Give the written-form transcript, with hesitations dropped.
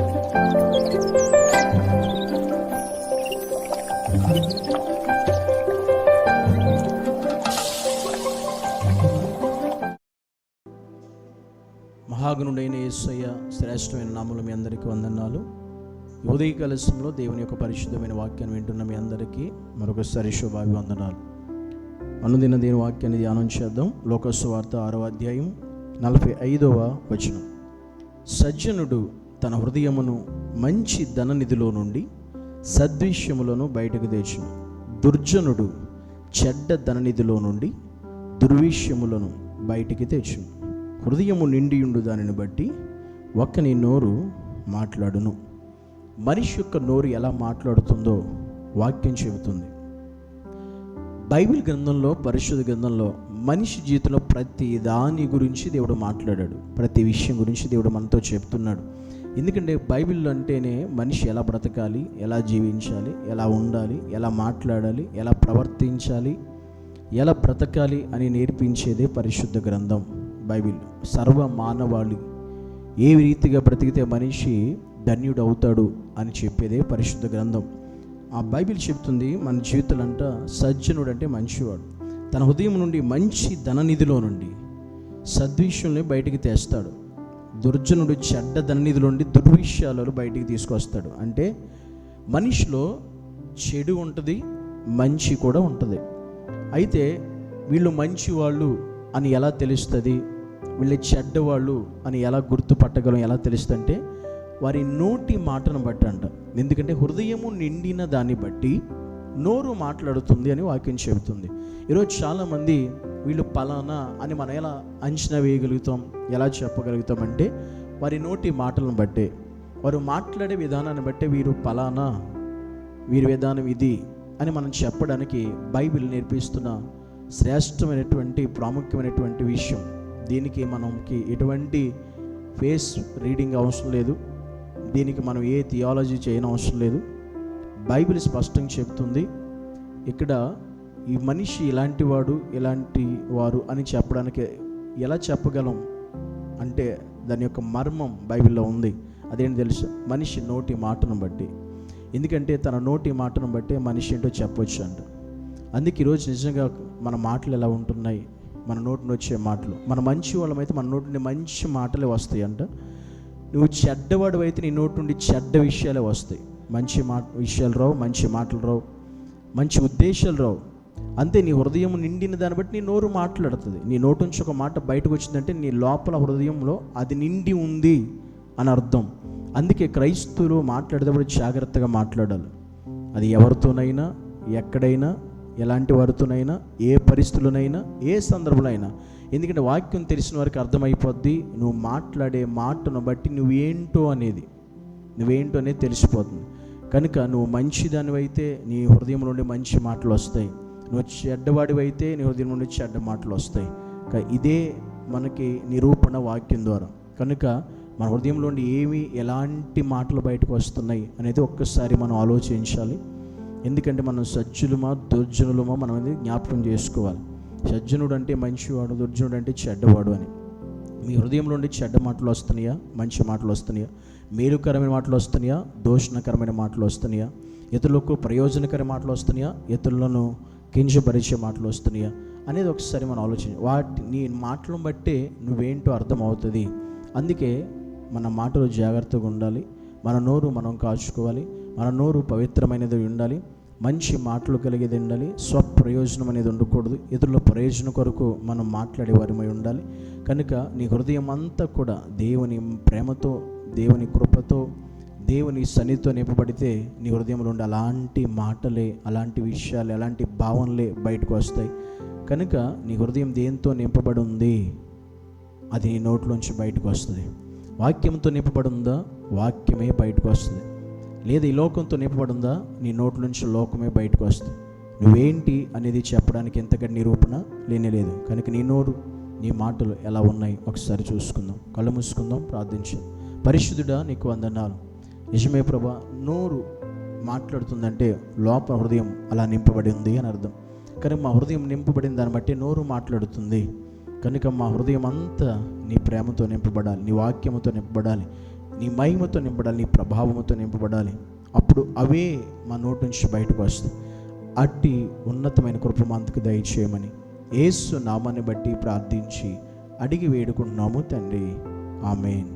మహాగణుడైన యేసయ్య శ్రేష్టమైన నామములో మీ అందరికీ వందనాలు. ఉదయకాల సమయంలో దేవుని యొక్క పరిశుద్ధమైన వాక్యాన్ని వింటున్న మీ అందరికీ మరొకసారి శుభాభివందనాలు. అనుదిన దేవుని వాక్యాన్ని ధ్యానం చేద్దాం. లోక సువార్త 6వ అధ్యాయం 45వ వచనం. సజ్జనుడు తన హృదయమును మంచి ధననిధిలో నుండి సద్విషయములను బయటకు తెచ్చును, దుర్జనుడు చెడ్డ ధననిధిలో నుండి దుర్విషయములను బయటికి తెచ్చును. హృదయము నిండియుండు దానిని బట్టి ఒక్కని నోరు మాట్లాడును. మనిషి యొక్క నోరు ఎలా మాట్లాడుతుందో వాక్యం చెబుతుంది. బైబిల్ గ్రంథంలో, పరిశుద్ధ గ్రంథంలో మనిషి జీవితంలో ప్రతి దాని గురించి దేవుడు మాట్లాడాడు. ప్రతి విషయం గురించి దేవుడు మనతో చెప్తున్నాడు. ఎందుకంటే బైబిల్ అంటేనే మనిషి ఎలా బ్రతకాలి, ఎలా జీవించాలి, ఎలా ఉండాలి, ఎలా మాట్లాడాలి, ఎలా ప్రవర్తించాలి, ఎలా బ్రతకాలి అని నేర్పించేదే పరిశుద్ధ గ్రంథం బైబిల్. సర్వ మానవాళి ఏ రీతిగా బ్రతికితే మనిషి ధన్యుడు అవుతాడు అని చెప్పేదే పరిశుద్ధ గ్రంథం. ఆ బైబిల్ చెప్తుంది మన జీవితాలంట సజ్జనుడు అంటే మంచివాడు. తన హృదయం నుండి మంచి ధననిధిలో నుండి సద్విషయాలని బయటికి తెస్తాడు. దుర్జనుడు చెడ్డ ధననిధిలో నుండి దుర్విషయాలను బయటికి తీసుకొస్తాడు. అంటే మనిషిలో చెడు ఉంటుంది, మంచి కూడా ఉంటుంది. అయితే వీళ్ళు మంచి వాళ్ళు అని ఎలా తెలుస్తుంది, వీళ్ళు చెడ్డవాళ్ళు అని ఎలా గుర్తుపట్టగలం, ఎలా తెలుస్తుంది అంటే వారి నోటి మాటను బట్టి అంట. ఎందుకంటే హృదయము నిండిన దాన్ని బట్టి నోరు మాట్లాడుతుంది అని వాక్యం చెబుతుంది. ఈరోజు చాలామంది వీళ్ళు పలానా అని మనం ఎలా అంచనా వేయగలుగుతాం, ఎలా చెప్పగలుగుతాం అంటే వారి నోటి మాటలను బట్టే, వారు మాట్లాడే విధానాన్ని బట్టే వీరు పలానా, వీరి విధానం ఇది అని మనం చెప్పడానికి బైబిల్ నేర్పిస్తున్న శ్రేష్టమైనటువంటి ప్రాముఖ్యమైనటువంటి విషయం. దీనికి మనకి ఎటువంటి ఫేస్ రీడింగ్ అవసరం లేదు, దీనికి మనం ఏ థియాలజీ చేయని అవసరం లేదు. బైబిల్ స్పష్టంగా చెప్తుంది. ఇక్కడ ఈ మనిషి ఇలాంటి వాడు, ఇలాంటి వారు అని చెప్పడానికి ఎలా చెప్పగలం అంటే దాని యొక్క మర్మం బైబిల్లో ఉంది. అదేంటి తెలుసు? మనిషి నోటి మాటను బట్టి. ఎందుకంటే తన నోటి మాటను బట్టే మనిషి ఏంటో చెప్పొచ్చు అంట. అందుకే ఈరోజు నిజంగా మన మాటలు ఎలా ఉంటున్నాయి, మన నోటి నుండి వచ్చే మాటలు. మన మంచి వాళ్ళమైతే మన నోటి నుండి మంచి మాటలే వస్తాయి అంట. నువ్వు చెడ్డవాడు అయితే నీ నోటి నుండి చెడ్డ విషయాలే వస్తాయి. మంచి విషయాలు రావు, మంచి మాటలు రావు, మంచి ఉద్దేశాలు రావు. అంతే, నీ హృదయం నిండిన దాన్ని బట్టి నీ నోరు మాట్లాడుతుంది. నీ నోటి నుంచి ఒక మాట బయటకు వచ్చిందంటే నీ లోపల హృదయంలో అది నిండి ఉంది అని అర్థం. అందుకే క్రైస్తవులు మాట్లాడేటప్పుడు జాగ్రత్తగా మాట్లాడాలి. అది ఎవరితోనైనా, ఎక్కడైనా, ఎలాంటి వారితోనైనా, ఏ పరిస్థితుల్లోనైనా, ఏ సందర్భంలో అయినా. ఎందుకంటే వాక్యం తెలిసిన వారికి అర్థమైపోద్ది. నువ్వు మాట్లాడే మాటను బట్టి నువ్వేంటో అనేది తెలిసిపోతుంది. కనుక నువ్వు మంచిదానివైతే నీ హృదయం నుండి మంచి మాటలు వస్తాయి, నువ్వు చెడ్డవాడివైతే నీ హృదయం నుండి చెడ్డ మాటలు వస్తాయి. ఇదే మనకి నిరూపణ వాక్యం ద్వారా. కనుక మన హృదయంలో నుండి ఎలాంటి మాటలు బయటకు వస్తున్నాయి అనేది ఒక్కసారి మనం ఆలోచించాలి. ఎందుకంటే మనం సజ్జులమా దుర్జనులమా మనం అనేది జ్ఞాపకం చేసుకోవాలి. సజ్జనుడు అంటే మంచివాడు, దుర్జనుడు అంటే చెడ్డవాడు అని. మీ హృదయంలో నుండి చెడ్డ మాటలు వస్తున్నాయా, మంచి మాటలు వస్తున్నాయా, మేలుకరమైన మాటలు వస్తున్నాయా, దూషణకరమైన మాటలు వస్తున్నాయా, ఇతరులకు ప్రయోజనకర మాటలు వస్తున్నాయా, ఇతరులను కించపరిచే మాటలు వస్తున్నాయా అనేది ఒకసారి మనం ఆలోచించాలి. నీ మాటలను బట్టే నువ్వేంటో అర్థమవుతుంది. అందుకే మన మాటలు జాగ్రత్తగా ఉండాలి. మన నోరు మనం కాచుకోవాలి. మన నోరు పవిత్రమైనది ఉండాలి, మంచి మాటలు కలిగేది ఉండాలి, స్వప్రయోజనం అనేది ఉండకూడదు. ఇతరుల ప్రయోజనం కొరకు మనం మాట్లాడే వారిమై ఉండాలి. కనుక నీ హృదయం అంతా కూడా దేవుని ప్రేమతో, దేవుని కృపతో, దేవుని సన్నిధితో నింపబడితే నీ హృదయంలో ఉండే అలాంటి మాటలే, అలాంటి విషయాలు, అలాంటి భావనలే బయటకు వస్తాయి. కనుక నీ హృదయం దేంతో నింపబడి ఉంది అది నీ నోట్లోంచి బయటకు వస్తుంది. వాక్యంతో నింపబడి ఉందా, వాక్యమే బయటకు వస్తుంది. లేదా ఈ లోకంతో నింపబడి ఉందా, నీ నోట్ల నుంచి లోకమే బయటకు వస్తుంది. నువ్వేంటి అనేది చెప్పడానికి ఎంతకంటే నిరూపణ లేనేలేదు. కనుక నీ నోరు, నీ మాటలు ఎలా ఉన్నాయి ఒకసారి చూసుకుందాం. కళ్ళు మూసుకుందాం, ప్రార్థించాం. పరిశుద్ధుడా నీకు వందనాలు. నిజమే ప్రభా, నోరు మాట్లాడుతుందంటే లోపల హృదయం అలా నింపబడి ఉంది అని అర్థం. కానీ మా హృదయం నింపబడిన దాన్ని బట్టి నోరు మాట్లాడుతుంది. కనుక మా హృదయం అంతా నీ ప్రేమతో నింపబడాలి, నీ వాక్యముతో నింపబడాలి. నీ మహిమతో నింపడాలి, నీ ప్రభావంతో నింపబడాలి. అప్పుడు అవే మా నోటి నుంచి బయటకు వస్తాయి. అట్టి ఉన్నతమైన కృప మందుకు దయచేయమని యేసు నామాన్ని బట్టి ప్రార్థించి అడిగి వేడుకుంటున్నాము తండ్రి. ఆమేన్.